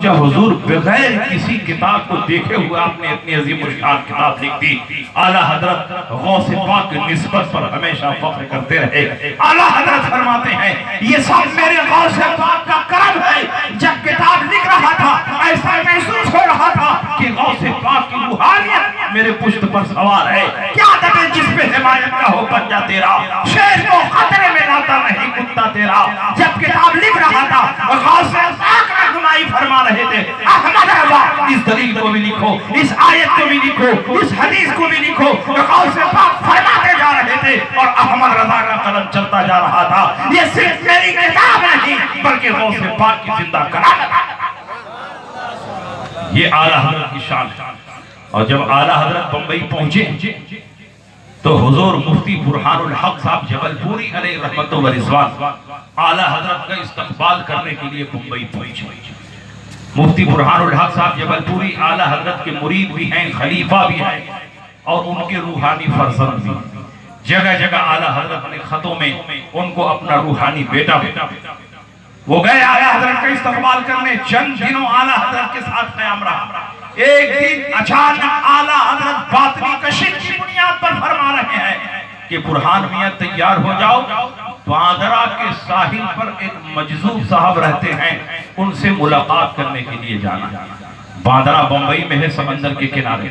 اچھا حضور بغیر کسی کتاب کو دیکھے ہوئے آپ نے اتنی عظیم الشان کتاب لکھ دی. اعلیٰ حضرت غوث پاک کی نسبت پر ہمیشہ فخر کرتے رہے. اعلیٰ حضرت فرماتے ہیں یہ سب میرے غوث پاک کا کرم ہے. جب کتاب لکھ رہا تھا ایسا محسوس ہو رہا تھا کہ غوث پاک کی روحانیت میرے پشت پر سوار ہے. کیا دبے جس پہ حمایت کا ہو بچہ تیرا, شیر کو خطرے میں لاتا نہیں کتا تیرا. جب کتاب لکھ رہا تھا غوث پاک رہنمائی فرما رہے تھے, احمد رضا اس دلیل کو بھی لکھو, اس آیت کو بھی لکھو, اس حدیث کو بھی لکھو. غوث پاک فرماتے جا رہے تھے اور احمد رضا کا قلم چلتا جا رہا تھا. یہ صرف میری کتاب نہیں بلکہ غوث پاک کی زندہ کرامت. یہ اعلیٰ حضرت کی شان ہے. اور جب اعلیٰ حضرت بمبئی پہنچے تو حضور مفتی برہان الحق صاحب جبل پوری علیہ رحمت و رضوان اعلیٰ حضرت کا استقبال کرنے کے لیے بمبئی پہنچے. مفتی برہان الحق صاحب جبل پوری اعلیٰ حضرت کے مرید بھی ہیں, خلیفہ بھی ہیں اور ان کے روحانی فرزند بھی. جگہ جگہ اعلیٰ حضرت نے خطوں میں ان کو اپنا روحانی بیٹا وہ گئے اعلیٰ حضرت کا استقبال کرنے. چند دنوں اعلیٰ حضرت کے ساتھ قیام رہا. ایک دن اچانک اعلیٰ حضرت باطنی کشف کی بنیاد پر فرما رہے ہیں کہ برہان میاں تیار ہو جاؤ, باندرا کے ساحل پر ایک مجذوب صاحب رہتے ہیں, ان سے ملاقات کرنے کے لیے جانا. باندرا بمبئی میں ہے, سمندر کے کنارے.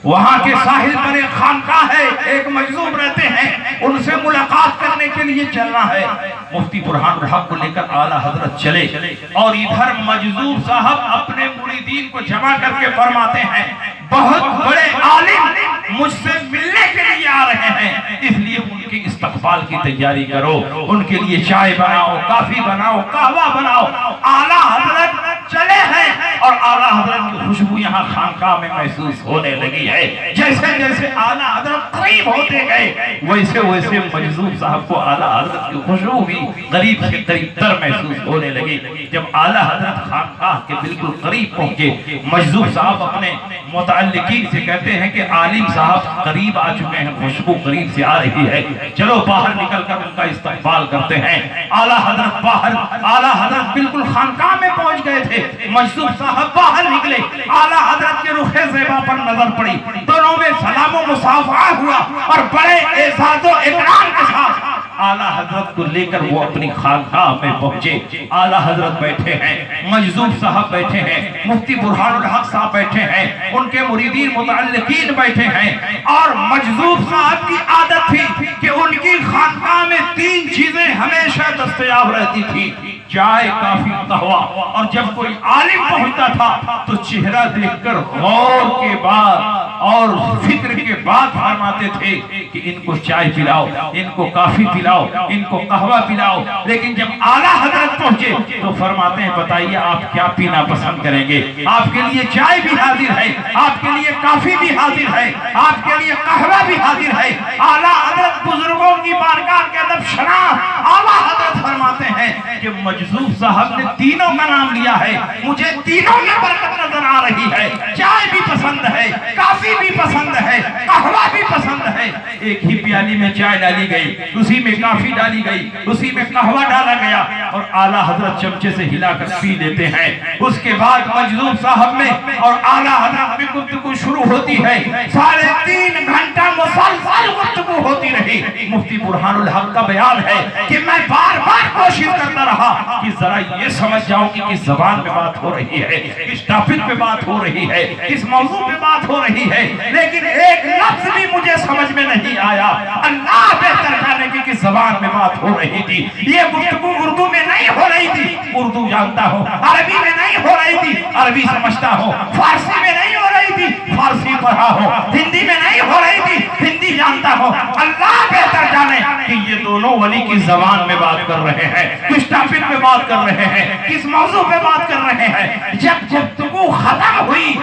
وہاں کے ساحل پر ایک خانقاہ ہے, ایک مجذوب رہتے ہیں, ان سے ملاقات کرنے کے لیے چلنا ہے. مفتی برہان الحق کو لے کر اعلیٰ حضرت چلے اور ادھر مجذوب صاحب اپنے مریدین کو جمع کر کے فرماتے ہیں بہت بڑے عالم مجھ سے ملنے کے لیے آ رہے ہیں, اس لیے ان کے استقبال کی تیاری کرو, ان کے لیے چائے بناؤ, کافی بناؤ, قہوہ بناؤ. اعلیٰ حضرت چلے ہیں اور اعلیٰ حضرت کی خوشبو یہاں خانقاہ میں محسوس ہونے لگی ہے. جیسے جیسے اعلیٰ حضرت قریب ہوتے گئے ویسے ویسے مجذوب صاحب کو اعلیٰ حضرت کی خوشبو بھی قریب سے قریب تر محسوس ہونے لگی. جب اعلیٰ حضرت خانقاہ کے بالکل قریب پہنچے, مجذوب صاحب اپنے متعلقین سے کہتے ہیں کہ عالم صاحب قریب آ چکے ہیں, خوشبو قریب سے آ رہی ہے, چلو باہر نکل کر ان کا استقبال کرتے ہیں. اعلیٰ حضرت باہر, اعلیٰ حضرت بالکل خانقاہ میں پہنچ گئے تھے, مجذوب صاحب باہر نکلے. اعلیٰ حضرت کے رخ زیبا پر نظر پڑی, دونوں میں سلام و مصافحہ ہوا اور بڑے اعزاز و اکرام کے ساتھ اعلیٰ حضرت کو لے کر وہ اپنی خانقاہ میں پہنچے. اعلیٰ حضرت بیٹھے ہیں, مجذوب صاحب بیٹھے ہیں, مفتی برہان الحق صاحب بیٹھے ہیں, ان کے مریدین متعلقین بیٹھے ہیں. اور مجذوب صاحب کی عادت تھی کہ ان کی خانقاہ میں 3 چیزیں ہمیشہ دستیاب رہتی تھی, چائے, کافی, قہوہ. اور جب کوئی عالم پہنچتا تھا تو چہرہ دیکھ کر غور کے بعد اور فکر کے بعد فرماتے تھے کہ ان کو چائے پلاؤ, ان کو کافی پلاؤ, ان کو قہوہ پلاؤ. لیکن جب اعلیٰ حضرت پہنچے تو فرماتے ہیں بتائیے آپ کیا پینا پسند کریں گے, آپ کے لیے چائے بھی حاضر ہے, آپ کے لیے کافی بھی حاضر ہے, آپ کے لیے قہوہ بھی حاضر ہے. اعلیٰ حضرت بزرگوں کی بارگاہ کے ادب شناس اعلیٰ حضرت فرماتے ہیں کہ مجذوب صاحب نے تینوں کا نام لیا ہے, مجھے تینوں میں برکت نظر آ رہی ہے. چائے بھی پسند ہے, کافی بھی پسند ہے, قہوہ بھی پسند ہے. ایک ہی پیالی میں چائے ڈالی گئی, اسی میں کافی ڈالی گئی, اسی میں قہوہ ڈالا گیا اور اعلیٰ حضرت چمچے سے ہلا کر پی لیتے ہیں. اس کے بعد مجذوب صاحب میں اور اعلیٰ حضرت میں گفتگو شروع ہوتی ہے. 3.5 گھنٹہ مسلسل گفتگو ہوتی رہی. مفتی برہان الحق کا بیان ہے کہ میں بار بار کوشش کرتا رہا کہ ذرا یہ سمجھ جاؤں کہ کس زبان میں بات ہو رہی ہے, کس ٹاپک پہ بات ہو رہی ہے, کس موضوع پہ بات ہو رہی ہے, لیکن ایک لفظ بھی مجھے سمجھ میں نہیں آیا. اللہ بہتر جانے کی کس زبان میں بات ہو رہی تھی. یہ گفتگو اردو میں نہیں ہو رہی تھی, اردو جانتا ہوں, عربی میں نہیں ہو رہی تھی, عربی سمجھتا ہوں, فارسی میں نہیں ہو رہی تھی, فارسی پڑھا ہوں, ہندی میں نہیں ہو رہی تھی, ہندی جانتا ہوں. اللہ بہتر جانے کہ یہ دونوں ولی کی زبان میں بات کر رہے ہیں, کس ٹاپک پہ بات کر رہے ہیں, کس موضوع پہ بات کر رہے ہیں. جب گفتگو ختم ہوئی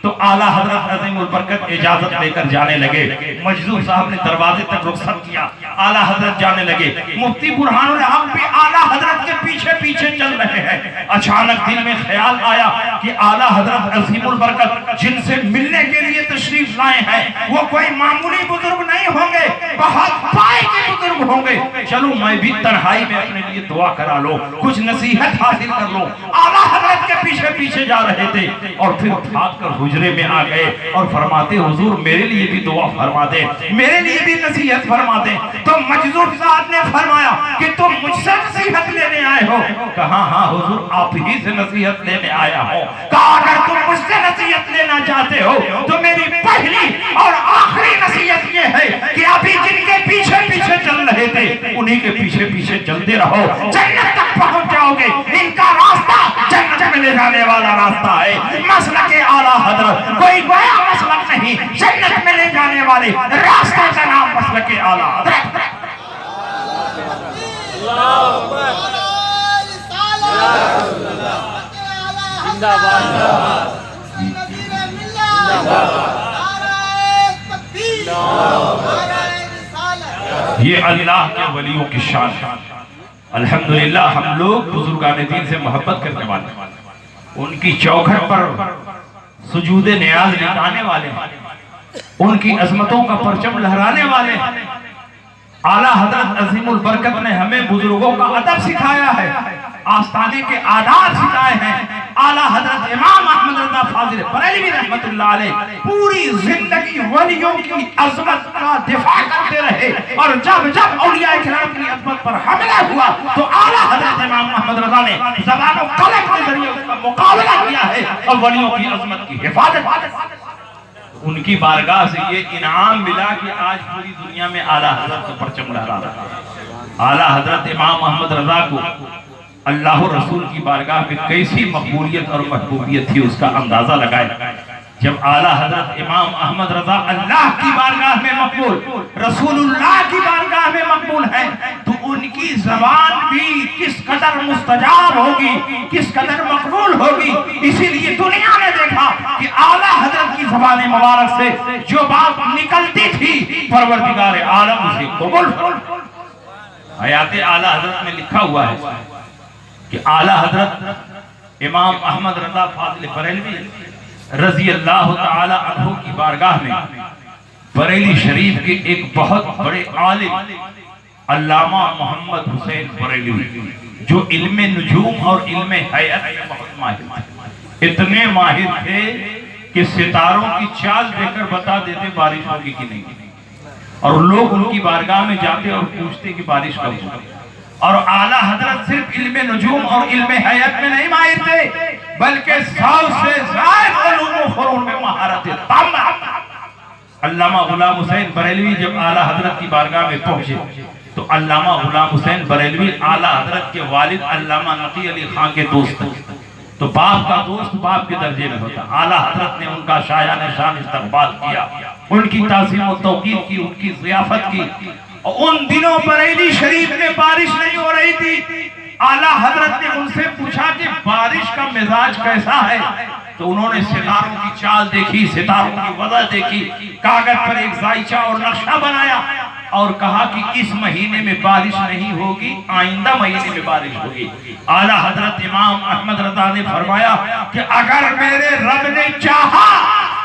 تو اعلیٰ حضرت عظیم البرکت اجازت لے کر جانے لگے. مجذوب صاحب نے دروازے تک رخصت کیا, اعلیٰ حضرت جانے لگے. مفتی برہان الحق بھی اعلیٰ حضرت کے پیچھے پیچھے چل رہے ہیں. اچانک دل میں خیال آیا کہ اعلیٰ حضرت عظیم البرکت جن سے ملنے کے لیے تشریف تشریف لائے ہیں وہ کوئی معمولی بزرگ نہیں ہوں گے، بہت پائے کے بزرگ ہوں گے۔ چلو میں بھی تنہائی میں اپنے لیے دعا کرا لو، کچھ نصیحت حاصل کر لو۔ اعلیٰ حضرت کے پیچھے پیچھے جا رہے تھے اور پھر بھاگ کر حجرے میں آ گئے اور فرماتے حضور میرے لیے بھی دعا فرما دے، میرے لیے بھی نصیحت فرما دے۔ تو مجذوب صاحب نے فرمایا کہ تم مجھ سے نصیحت لینے آئے ہو؟ کہا ہاں حضور آپ ہی سے نصیحت لینے آیا ہوں۔ کہا اگر تم مجھ سے نصیحت لینا چاہتے ہو تو میری پہلی اور آخری نصیحت یہ ہے کہ ابھی جن کے پیچھے پیچھے چل رہے تھے انہی کے پیچھے پیچھے چلتے رہو، جنت تک پہنچ جاؤ گے۔ ان کا راستہ جنت میں لے جانے والا راستہ ہے۔ مسلک اعلیٰ حضرت کوئی گویا مسلک نہیں، جنت میں لے جانے والے راستہ کا نام مسلک اعلیٰ حضرت۔ یہ اللہ کے ولیوں کی شان ہے۔ الحمدللہ ہم لوگ بزرگان دین سے محبت کرنے والے، ان کی چوکھٹ پر سجود نیاز لٹانے والے، ان کی عظمتوں کا پرچم لہرانے والے۔ اعلیٰ حضرت عظیم البرکت نے ہمیں بزرگوں کا ادب سکھایا ہے، آستانے کے آداب سکھائے ہیں۔ اعلیٰ حضرت امام احمد رضا فاضل بریلوی رحمت اللہ علیہ پوری زندگی ولیوں کی عظمت کا دفاع کرتے رہے، اور جب جب اولیاء کرام کی عظمت پر حملہ ہوا تو اعلیٰ حضرت امام احمد رضا نے زبان و قلم کے ذریعے اس کا مقابلہ کیا ہے اور ولیوں کی عظمت کی حفاظت۔ ان کی بارگاہ سے یہ انعام ملا کہ آج پوری دنیا میں اعلیٰ حضرت کا پرچم لہرا رہا ہے۔ اعلیٰ حضرت امام احمد رضا کو اللہ رسول کی بارگاہ میں کیسی مقبولیت اور محبوبیت تھی اس کا اندازہ لگائے۔ جب اعلیٰ حضرت امام احمد رضا اللہ کی بارگاہ میں مقبول، رسول اللہ کی بارگاہ میں مقبول ہے، تو ان کی زبان بھی کس قدر مستجاب ہوگی، کس قدر مقبول ہوگی۔ اسی لیے دنیا نے دیکھا کہ اعلیٰ حضرت کی زبان مبارک سے جو بات نکلتی تھی پروردگار عالم اسے قبول۔ حیات اعلیٰ حضرت میں لکھا ہوا ہے کہ اعلیٰ حضرت امام احمد رضا فاضل بریلوی رضی اللہ تعالی عنہ کی بارگاہ میں بریلی شریف کے ایک بہت بڑے عالم علامہ محمد حسین بریلوی جو علم نجوم اور علم حیات میں بہت ماہر تھے، اتنے ماہر تھے کہ ستاروں کی چال دے کر بتا دیتے بارش ہوگی کہ نہیں، اور لوگ ان کی بارگاہ میں جاتے اور پوچھتے کہ بارش کب ہوگی۔ اور اعلیٰ حضرت صرف علم نجوم اور علم حیات میں نہیں ماہر تھے بلکہ 100 سے زائد علوم و فنون میں مہارت تام۔ علامہ غلام حسین بریلوی جب اعلیٰ حضرت کی بارگاہ میں پہنچے تو علامہ غلام حسین بریلوی اعلیٰ حضرت کے والد علامہ نقی علی خان کے دوست تھے، تو باپ کا دوست باپ کے درجے میں ہوتا۔ اعلیٰ حضرت نے ان کا شایان شان استقبال کیا، ان کی تعظیم و توقیر کی، ان کی ضیافت کی۔ ان دنوں بریلی شریف میں بارش نہیں ہو رہی تھی۔ اعلیٰ حضرت نے ان سے پوچھا کہ بارش کا مزاج کیسا ہے، تو انہوں نے ستاروں کی چال دیکھی، ستاروں کی وضع دیکھی، کاغذ پر ایک ذائچہ اور نقشہ بنایا اور کہا کہ اس مہینے میں بارش نہیں ہوگی، آئندہ مہینے میں بارش ہوگی۔ اعلیٰ حضرت امام احمد رضا نے فرمایا کہ اگر میرے رب نے چاہا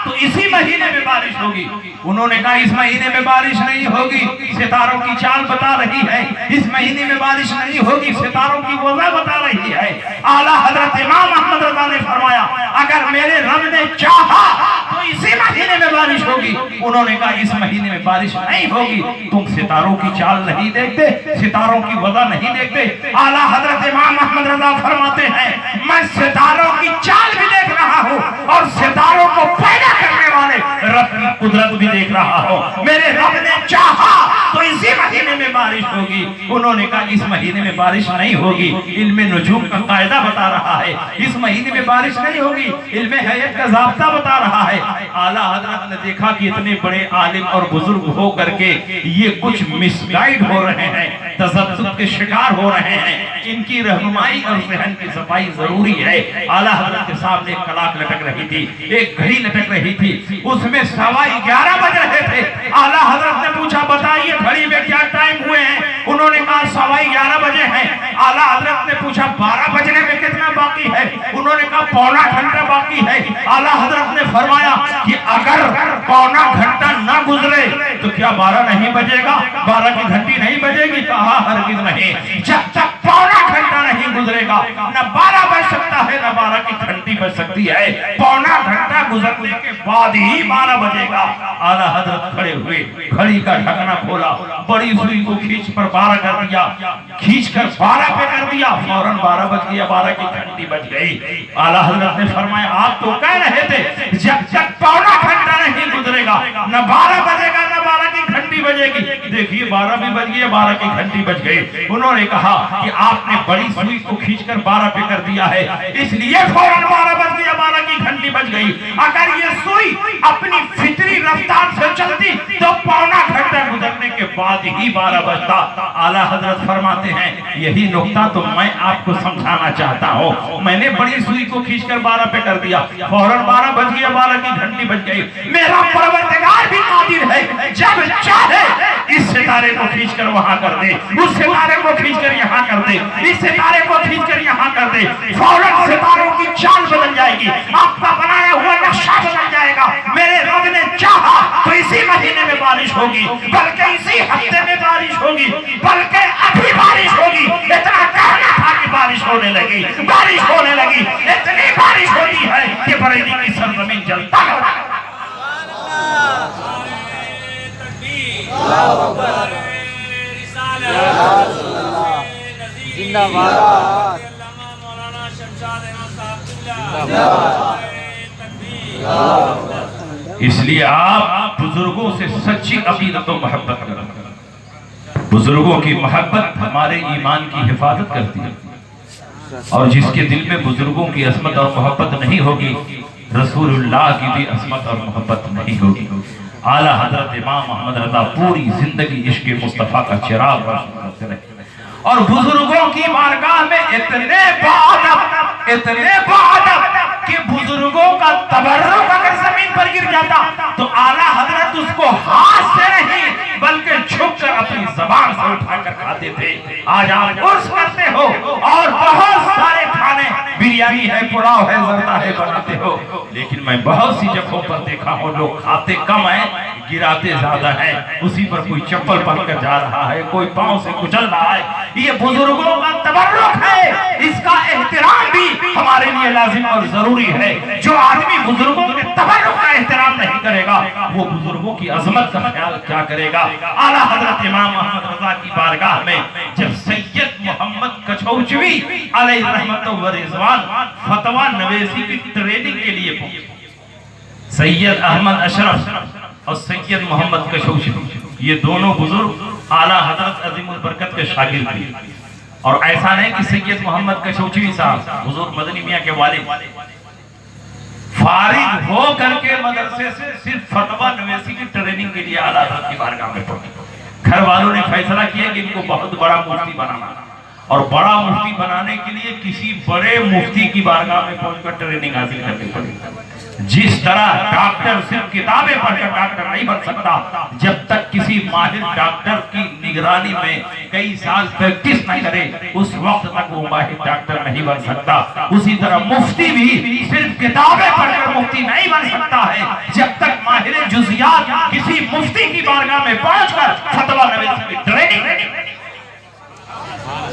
تو اسی مہینے میں بارش ہوگی۔ انہوں نے کہا اس مہینے میں بارش نہیں ہوگی، ستاروں کی چال بتا رہی ہے، اس مہینے میں بارش نہیں ہوگی، ستاروں کی وضع بتا رہی ہے۔ اعلیٰ حضرت امام احمد رضا نے فرمایا اگر میرے رب نے چاہا تو اسی مہینے میں بارش ہوگی۔ انہوں نے کہا اس مہینے میں بارش نہیں ہوگی، تم ستاروں کی چال نہیں دیکھتے، ستاروں کی وضع نہیں دیکھتے۔ اعلیٰ حضرت امام احمد رضا فرماتے ہیں میں ستاروں کی چال بھی دیکھ رہا ہوں اور ستاروں کو پیدا کرنے والے رب کی قدرت بھی دیکھ رہا ہوں۔ میرے رب نے چاہا تو اسی مہینے میں بارش ہوگی۔ انہوں نے کہا اس مہینے میں بارش نہیں ہوگی، علم نجوم کا قاعدہ بتا رہا ہے، اس مہینے میں بارش نہیں ہوگی، علم حیات کا ضابطہ بتا رہا ہے۔ اعلیٰ حضرت نے دیکھا کہ اتنے بڑے عالم اور بزرگ ہو کر کے یہ کچھ مس گائیڈ ہو رہے ہیں، تذبذب کے شکار ہو رہے ہیں، ان کی رہنمائی اور ذہن کی صفائی ضروری ہے۔ اعلیٰ حضرت کے سامنے ایک کلاک لٹک رہی تھی، ایک گھڑی لٹک رہی تھی، اس میں 11:15 بج رہے تھے۔ اعلیٰ حضرت نے پوچھا بتائیے گھڑی میں کیا ٹائم ہوئے ہیں؟ انہوں نے کہا 11:15 بجے ہیں۔ اعلیٰ حضرت نے پوچھا 12 بجنے میں کتنا باقی ہے؟ انہوں نے کہا پونا گھنٹہ باقی ہے۔ اعلیٰ حضرت نے فرمایا کہ اگر پونا گھنٹہ نہ گزرے تو کیا 12 نہیں بجے گا؟ 12 کی گھنٹی نہیں بجے گی؟ کہا ہرگز نہیں، جب تک پونا گھنٹہ نہیں گزرے گا نہ 12 بج سکتا ہے نہ 12 کی گھنٹی بج سکتی ہے، پونا گھنٹہ گزرنے کے بعد ہی 12 بجے گا۔ اعلیٰ حضرت کھڑے ہوئے، گھڑی کا ڈھکنا کھولا، بڑی سوئی کو کھینچ پر 12 کر دیا، کھینچ کر 12 پہ کر دیا، فوراً 12 بج گیا، 12 کی گھنٹی بج گئی۔ اعلیٰ حضرت نے فرمایا آپ تو کہہ رہے تھے جب تک پونا گھنٹہ نہیں گزرے گا نہ 12 بجے گا نہ 12 کی گھنٹی بجے گی۔ دیکھیے 12 بھی بج گئی، 12 کی گھنٹی بج گئی۔ انہوں نے کہا کہ آپ نے بڑی سوئی کو کھینچ کر 12 پہ کر دیا ہے، اس لیے فوراً 12 بج گیا، 12 کی گھنٹی بج گئی۔ اگر یہ سوئی اپنی فطری رفتار سے چلتی تو پونا گھنٹہ گزرنے کے بعد ہی 12 بجتا۔ اعلیٰ حضرت فرماتے ہیں یہی نقطہ تو میں آپ کو سمجھانا چاہتا ہوں، میں نے بڑی سوئی کو کھینچ کر 12 پہ کر دیا، فوراً 12 بج گیا، 12 کی گھنٹی بج گئی۔ میرا پروردگار بھی قادر ہے، جب چاہے اس ستارے کو کھینچ کر وہاں کر دے، اس ستارے کو کھینچ کر یہاں کر دے، اس ستارے کو کھینچ کر یہاں کر دے، فوراً ستاروں کی چال بدل جائے گی، آپ کا بنایا ہوا نقشہ بدل جائے گا۔ میرے رب نے چاہا تو اسی مہینے میں بارش ہوگی، بلکہ اسی ہفتے میں بارش ہوگی، بلکہ ابھی بارش ہوگی۔ اتنا کہنا تھا کہ بارش ہونے لگی، بارش ہونے لگی، اتنی بارش ہوتی ہے کہ بریلی کی سرزمین جلتا ہے۔ زندہ باد، اس لیے آپ بزرگوں سے سچی عقیدت و محبت کریں۔ بزرگوں کی محبت ہمارے ایمان کی حفاظت کرتی ہے، اور جس کے دل میں بزرگوں کی عظمت اور محبت نہیں ہوگی رسول اللہ کی بھی عظمت اور محبت نہیں ہوگی۔ اعلیٰ حضرت امام محمد رضا پوری زندگی عشق مصطفیٰ کا چراغ روشن کرتے رہے، اور بزرگوں کی بارگاہ میں اتنے باادب کہ بزرگوں کا تبرک اگر زمین پر گر جاتا تو اعلیٰ حضرت اس کو ہاتھ سے نہیں بلکہ جھک کر اپنی زبان سے اٹھا کر کھاتے تھے۔ آج آپ عرس کرتے ہو اور بہت سارے کھانے، بریانی ہے، پلاؤ ہے، زردہ ہے، بناتے ہو، لیکن میں بہت سی جگہوں پر دیکھا ہوں لوگ کھاتے کم ہیں، گراتے زیادہ ہیں، اسی پر کوئی چپل پہن کر جا رہا ہے، کوئی پاؤں سے کچل رہا ہے۔ یہ بزرگوں کا تبرک ہے، اس کا احترام بھی ہمارے لیے لازم اور ضروری ہے۔ جو آدمی بزرگوں کے تبرک کا احترام نہیں کرے گا وہ بزرگوں کی عظمت کا خیال کیا کرے گا؟ اعلیٰ حضرت امام محمد رضا کی بارگاہ میں جب سید محمد کچھوچوی علیہ رحمت و رضوان فتویٰ نویسی کی ٹریننگ کے لیے پہنچے، سید احمد اشرف اور سید محمد کچھوچوی یہ دونوں بزرگ اعلیٰ حضرت عظیم البرکت کے شاگرد تھے، اور ایسا نہیں کہ سید محمد کچھوچوی صاحب حضور مدنی میاں کے والد فارغ ہو کر کے مدرسے سے صرف فتویٰ نویسی کی ٹریننگ کے لیے اعلیٰ حضرت کی بارگاہ میں پہنچے۔ گھر والوں نے فیصلہ کیا کہ ان کو بہت بڑا مفتی بنانا، اور بڑا مفتی بنانے کے لیے کسی بڑے مفتی کی بارگاہ میں پہنچ کر ٹریننگ حاصل کرنی پڑی۔ جس طرح ڈاکٹر صرف کتابیں پڑھ کر ڈاکٹر نہیں بن سکتا، جب تک کسی ماہر ڈاکٹر کی نگرانی میں کئی سال پریکٹس نہ کرے اس وقت تک وہ ماہر ڈاکٹر نہیں بن سکتا۔ اسی طرح مفتی بھی صرف کتابیں پڑھ کر مفتی نہیں بن سکتا ہے جب تک ماہر جزیات کسی مفتی کی بارگاہ میں پہنچ کر فتویٰ نویسی کی ٹریننگ نہیں۔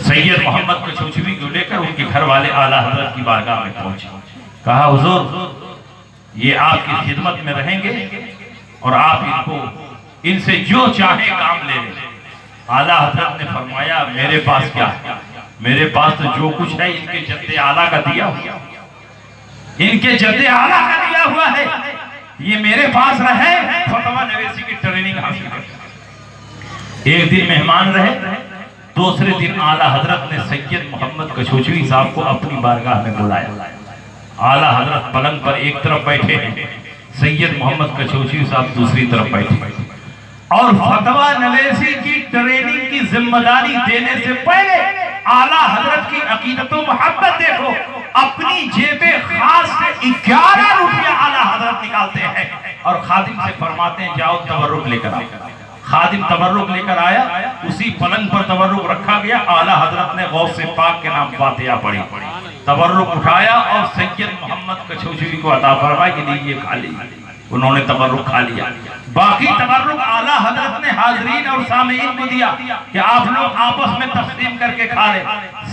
سید محمد کچھوچوی کو لے کر ان کے گھر والے اعلیٰ حضرت کی بارگاہ میں پہنچے، کہا حضور یہ آپ کی خدمت میں رہیں گے اور آپ ان سے جو چاہیں کام لے لیں۔ اعلیٰ حضرت نے فرمایا میرے پاس کیا ہے؟ میرے پاس تو جو کچھ ہے ان کے جد اعلیٰ کا دیا ہوا، ان کے جد اعلیٰ کا دیا ہوا ہے، یہ میرے پاس رہے فتویٰ نویسی کی ٹریننگ حاصل کرے۔ ایک دن مہمان رہے، دوسرے دن اعلیٰ حضرت نے سید محمد کچھوچوی صاحب کو اپنی بارگاہ میں بلایا۔ اعلیٰ حضرت پلنگ پر ایک طرف بیٹھے ہیں، سید محمد کچھوچوی صاحب دوسری طرف بیٹھے ہیں، اور فتویٰ نویسی کی ٹریننگ کی ذمہ داری دینے سے پہلے اعلیٰ حضرت کی عقیدت و محبت دیکھو، اپنی جیب خاص سے 11 روپیہ اعلیٰ حضرت نکالتے ہیں اور خادم سے فرماتے ہیں جاؤ تبرک لے کر آؤ۔ خادم تبرک لے کر آیا، اسی پلنگ پر تبرک رکھا گیا، اعلیٰ حضرت نے غوث پاک کے نام فاتحہ پڑھی، تبرک اٹھایا اور سید محمد کچھوچوی کو عطا فرمایا کہ لیجیے کھا لیجیے، انہوں نے تبرک کھا لیا۔ باقی تبرک اعلیٰ حضرت نے حاضرین اور سامعین کو دیا کہ آپ لوگ آپس میں تقسیم کر کے کھا لیں،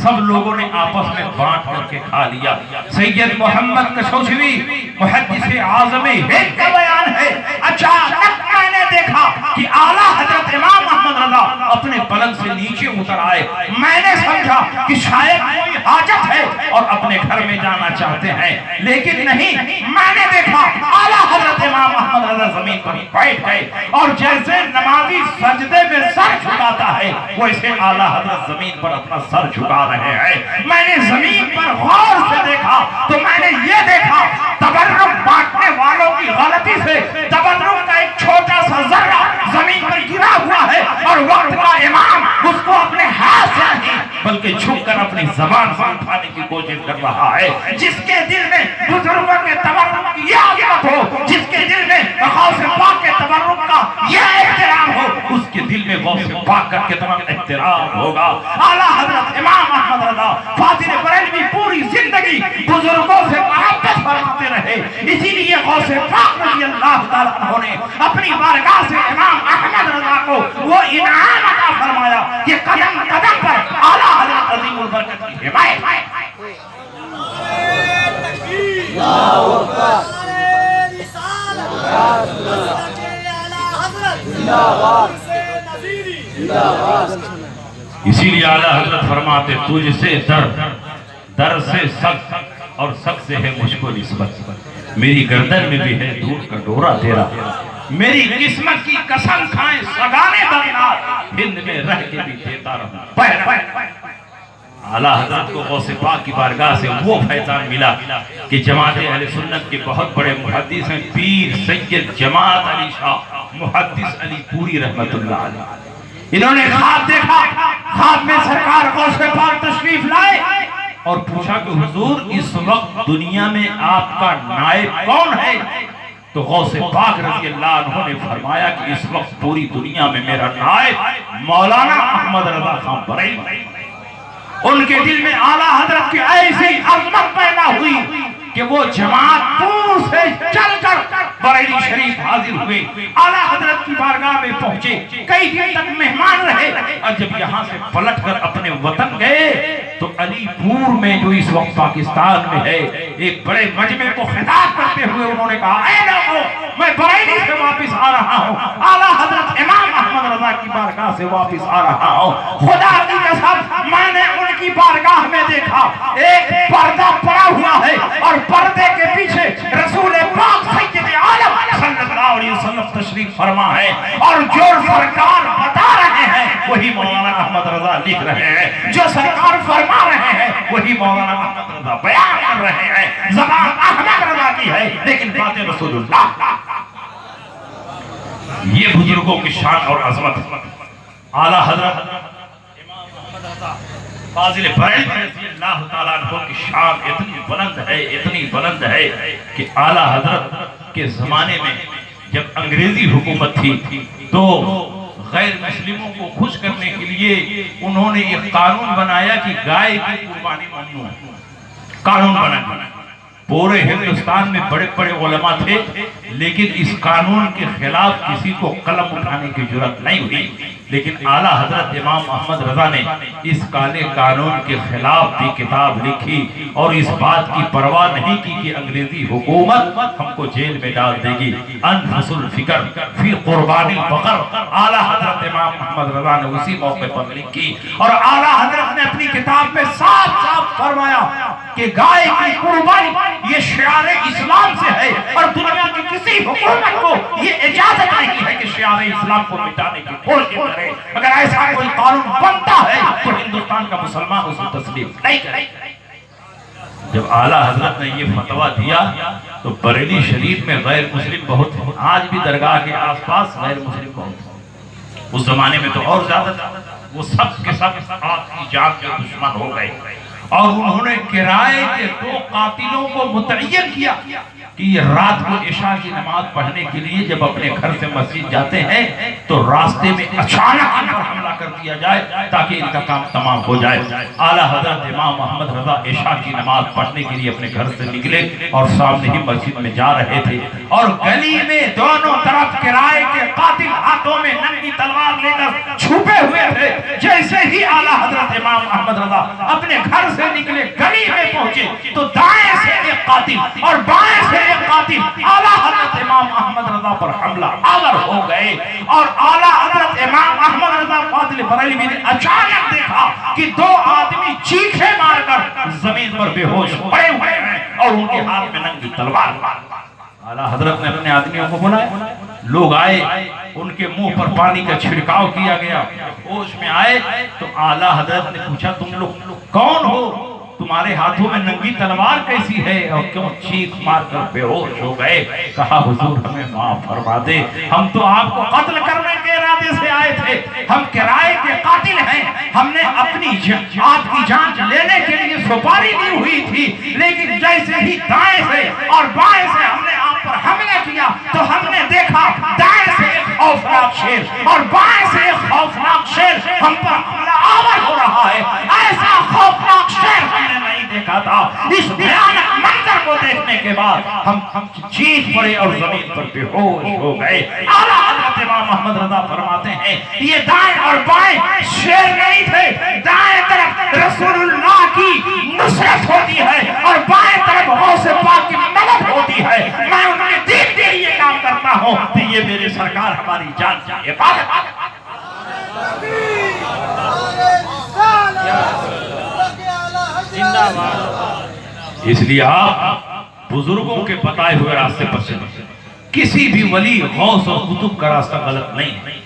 سب لوگوں نے آپس میں بانٹ کر کے کھا لیا۔ سید محمد کچھوچوی محدث اعظم ہند کا بیان ہے، اچانک میں نے دیکھا کہ اعلیٰ حضرت امام احمد رضا اپنے پلنگ سے نیچے اتر آئے، میں نے سمجھا کہ شاید کوئی حاجت ہے اور اپنے گھر میں جانا چاہتے ہیں، لیکن نہیں، میں نے دیکھا اعلیٰ حضرت امام احمد رضا زمین پر بیٹھ گئے اور جیسے نمازی سجدے میں سر جھکاتا ہے ویسے اعلیٰ حضرت زمین پر اپنا سر جھکا رہے ہیں۔ میں نے زمین پر غور سے دیکھا تو میں نے یہ دیکھا تبرک بانٹنے والوں کی غلطی سے تبرک کا ایک چھوٹا سا ذرہ زمین پر گرا ہوا ہے اور وقت کا امام اس کو اپنے ہاتھ سے نہیں بلکہ جھک کر اپنی زبان سے اٹھانے کی کوشش کر رہا ہے۔ جس کے دل میں بزرگوں کے تبرک کی یہ عظمت ہو، جس کے دل میں غوث پاک کے تبرک کا یہ احترام ہو، اس کے دل میں غوث پاک کا کتنا احترام ہوگا۔ اعلیٰ حضرت امام احمد رضا فاضل بریلوی پوری زندگی بزرگوں سے محبت فرماتے رہے، اسی لیے غوث پاک رضی اللہ تعالیٰ عنہ نے اپنی بارگاہ سے امام احمد رضا کو وہ انعام عطا فرمایا کہ قدم قدم پر اعلیٰ حضرت عظیم البرکت کی حمایت ہے۔ اسی لیے اعلیٰ حضرت فرماتے تجھ سے در سے سخت اور سخت سے ہے مجھ کو نسبت، میری گردن میں بھی ہے دودھ کا ڈورا تیرا، میری قسمت کی قسم کھائیں سگانے بغیر ہند میں رہ کے بھی دیتا رہا۔ اعلیٰ حضرت کو غوث پاک کی بارگاہ سے وہ فیضان ملا کہ جماعت اہل سنت کے بہت بڑے محدث ہیں، پیر سید جماعت علی شاہ محدث علی پوری رحمت اللہ علیہ، انہوں نے خواب دیکھا، خواب میں سرکار غوث پاک تشریف لائے اور پوچھا کہ حضور اس وقت دنیا میں آپ کا نائب کون ہے؟ تو غوث پاک رضی اللہ عنہ نے فرمایا کہ اس وقت پوری دنیا میں میرا نائب مولانا احمد رضا خان بریلوی۔ ان کے دل میں اعلیٰ حضرت کی ایسی عظمت پیدا ہوئی کہ وہ جماعت دور سے چل کر بریلی شریف حاضر ہوئے، اعلیٰ حضرت کی بارگاہ میں پہنچے، کئی دن تک مہمان رہے، اور جب یہاں سے پلٹ کر اپنے وطن گئے تو علی پور میں جو اس وقت پاکستان میں ہے ایک بڑے مجمع کو خطاب کرتے ہوئے انہوں نے کہا اے لوگوں میں بریلی سے واپس آ رہا ہوں، اعلیٰ حضرت امام احمد رضا کی بارگاہ سے واپس آ رہا ہوں، خدا کی قسم میں نے ان کی بارگاہ میں دیکھا ایک پردہ پڑا ہوا ہے اور پردے کے پیچھے رسول پاک سید عالم صلی اللہ علیہ وسلم تشریف فرما ہے اور جو سرکار بتا رہے ہیں وہی مولانا احمد رضا لکھ رہے ہیں، جو سرکار فرما رہے ہیں وہی مولانا احمد رضا بیان کر رہے ہیں، زبان احمد رضا کی ہے لیکن بات رسول اللہ۔ یہ بزرگوں کی شان اور عظمت اعلیٰ حضرت فاضل بریلوی رضی اللہ تعالیٰ عنہ کی شان اتنی بلند ہے کہ اعلیٰ حضرت کے زمانے میں جب انگریزی حکومت تھی تو غیر مسلموں کو خوش کرنے کے لیے انہوں نے ایک قانون بنایا کہ گائے کی قربانی ممنوع ہے، قانون بنایا۔ پورے ہندوستان میں بڑے بڑے علماء تھے لیکن اس قانون کے خلاف کسی کو قلم اٹھانے کی جرات نہیں ہوئی، لیکن اعلیٰ حضرت امام احمد رضا نے اس کالے قانون کے خلاف بھی کتاب لکھی اور اس بات کی پرواہ نہیں کی کہ انگریزی حکومت ہم کو جیل میں ڈال دے گی۔ انفس الفکر فی قربانی البقر اعلیٰ حضرت امام احمد رضا نے اسی موقع پر لکھی اور اعلیٰ حضرت نے اپنی کتاب میں صاف صاف فرمایا کہ گائے کی قربانی یہ شعار اسلام سے ہے اور دنیا کی کسی حکومت کو یہ اجازت نہیں ہے کہ شعار اسلام کو مٹانے کی کوشش کرے، اگر ایسا کوئی قانون بنتا ہے تو ہندوستان کا مسلمان اسے تسلیم نہیں کرے۔ جب اعلیٰ حضرت نے یہ فتویٰ دیا تو بریلی شریف میں غیر مسلم بہت ہیں، آج بھی درگاہ کے آس پاس غیر مسلم بہت ہیں، اس زمانے میں تو اور زیادہ وہ سب کے سب آپ کی جان کے دشمن ہو گئے اور انہوں نے کرائے کے 2 قاتلوں کو متعین کیا کہ یہ رات کو عشاء کی نماز پڑھنے کے لیے جب اپنے گھر سے مسجد جاتے ہیں تو راستے میں اچانک ان پر حملہ کر دیا جائے تاکہ ان کا کام تمام ہو جائے۔ اعلیٰ حضرت امام محمد رضا عشاء کی نماز پڑھنے کے لیے اپنے گھر سے نکلے اور سامنے ہی مسجد میں جا رہے تھے، اور گلی میں دونوں طرف کرائے کے قاتل ہاتھوں میں ننگی تلوار لے کر چھپے ہوئے تھے۔ جیسے ہی اعلیٰ حضرت امام محمد رضا اپنے گھر سے نکلے گلی میں پہنچے تو دائیں سے ایک قاتل اور بائیں سے ایک قاتل اعلیٰ حضرت امام احمد رضا پر حملہ آور ہو گئے، اور اعلیٰ حضرت امام احمد رضا فاضل بریلوی نے اچانک دیکھا کہ دو آدمی چیخے مار کر زمین پر بے ہوش پڑے ہوئے ہیں اور ان کے ہاتھ میں ننگی تلوار۔ اعلیٰ حضرت نے اپنے آدمیوں کو بلایا، لوگ آئے، ان کے منہ پر پانی کا چھڑکاؤ کیا گیا، ہوش میں آئے تو اعلیٰ حضرت نے پوچھا تم لوگ کون ہو، تمہارے ہاتھوں میں ننگی تلوار کیسی ہے اور کیوں چیخ مار کر بے ہوش ہو گئے؟ کہا حضور ہمیں معاف فرما دے، ہم تو آپ کو قتل کرنے کے ارادے سے آئے تھے، ہم کرائے کے قاتل ہیں، ہم نے اپنی آپ کی جان لینے کے لیے سپاری دی ہوئی تھی، لیکن جیسے ہی دائیں سے اور بائیں سے ہم نے آپ پر حملہ کیا تو ہم نے دیکھا دائیں سے ایک خوفناک شیر اور بائیں سے ایک خوفناک شیر ہم پر حملہ آور ہو رہا ہے، ایسا خوفناک شیر ہم نے نہیں دیکھا تھا۔ اس بھیانک منظر کو دیکھنے کے بعد ہم چیخ پڑے اور زمین پر بے ہوش ہو گئے۔ اعلیٰ حضرت امام محمد رضا فرماتے ہیں یہ دائیں اور بائیں شیر نہیں تھے، دائیں طرف رسول اللہ کی نصرت ہوتی ہے اور بائیں طرف غوث پاک کی مدد ہوتی ہے۔ میں ان کے دین کے لیے کام کرتا ہوں کہ یہ میرے سرکار ہماری جان کی حفاظت۔ اس لیے آپ بزرگوں کے بتائے ہوئے راستے پر چلیں، کسی بھی ولی غوث اور قطب کا راستہ غلط نہیں،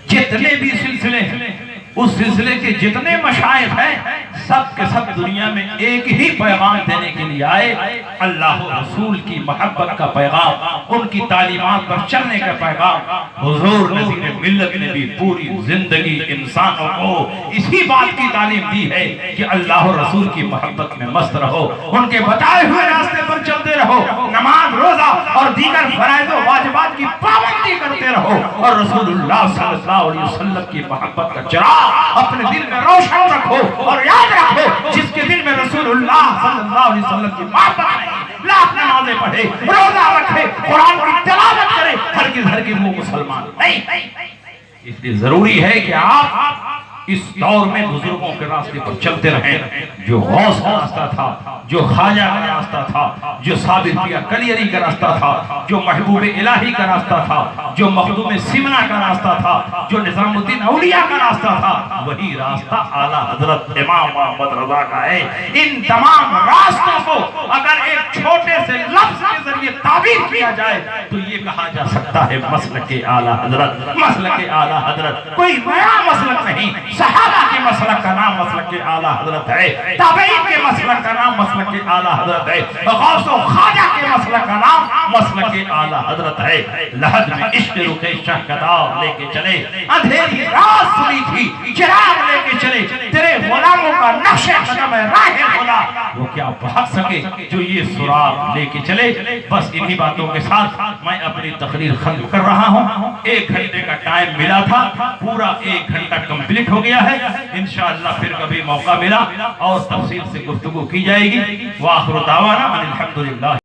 جتنے بھی سلسلے ہیں اس سلسلے کے جتنے مشائخ ہیں سب کے سب دنیا میں ایک ہی پیغام دینے کے لیے آئے، اللہ و رسول کی محبت کا پیغام، ان کی تعلیمات پر چلنے کا پیغام۔ حضور نذیر ملت نے بھی پوری زندگی انسانوں کو اسی بات کی تعلیم دی ہے کہ اللہ و رسول کی محبت میں مست رہو، ان کے بتائے ہوئے راستے پر چلتے رہو، نماز روزہ اور دیگر فرائض و واجبات کی پابندی کرتے رہو، اور رسول اللہ صلی اللہ علیہ وسلم کی محبت کا چراغ اپنے دل میں روشن رکھو، اور یاد رکھو جس کے دل میں رسول اللہ صلی اللہ علیہ وسلم کی محبت نہیں، لاکھ نمازیں پڑھے، روزہ رکھے، قرآن کی تلاوت کرے، ہرگز وہ مسلمان نہیں۔ اس لیے ضروری ہے کہ آپ اس دور میں بزرگوں کے راستے پر چلتے رہیں، جو غوث کا راستہ تھا، جو خواجہ کا راستہ تھا، جو ثابت پیر کلیری کا راستہ تھا، جو محبوب الہی کا راستہ تھا، جو مخدوم سمنا کا راستہ تھا، جو نظام الدین اولیاء کا راستہ تھا، وہی راستہ اعلیٰ حضرت امام محمد رضا کا ہے۔ ان تمام راستوں کو اگر ایک چھوٹے سے لفظ کے ذریعے تعبیر کیا جائے تو یہ کہا جا سکتا ہے مسلک اعلیٰ حضرت، مسلک اعلیٰ حضرت کوئی نیا مسلک نہیں، صحابہ کے مسلک کا نام مسلک اعلیٰ حضرت ہے، تابعین کے مسلک کا نام مسلک اعلیٰ حضرت ہے، غوث و خواجہ کے مسلک کا نام مسلک اعلیٰ حضرت ہے۔ لحد میں عشق رخ شاہ کتاب لے کے چلے، اندھیری رات سنی تھی چراغ لے کے چلے، تیرے غلاموں کا نقش قدم ہے راہ خدا، وہ کیا بھاگ سکے جو یہ سراغ لے کے چلے۔ بس انہی باتوں کے ساتھ میں اپنی تقریر ختم کر رہا ہوں۔ 1 گھنٹے کا ٹائم ملا تھا، پورا 1 گھنٹہ کمپلیٹ ہو گیا ہے، انشاءاللہ پھر کبھی موقع ملا اور تفصیل سے گفتگو کی جائے گی۔ وآخر دعوانا الحمدللہ۔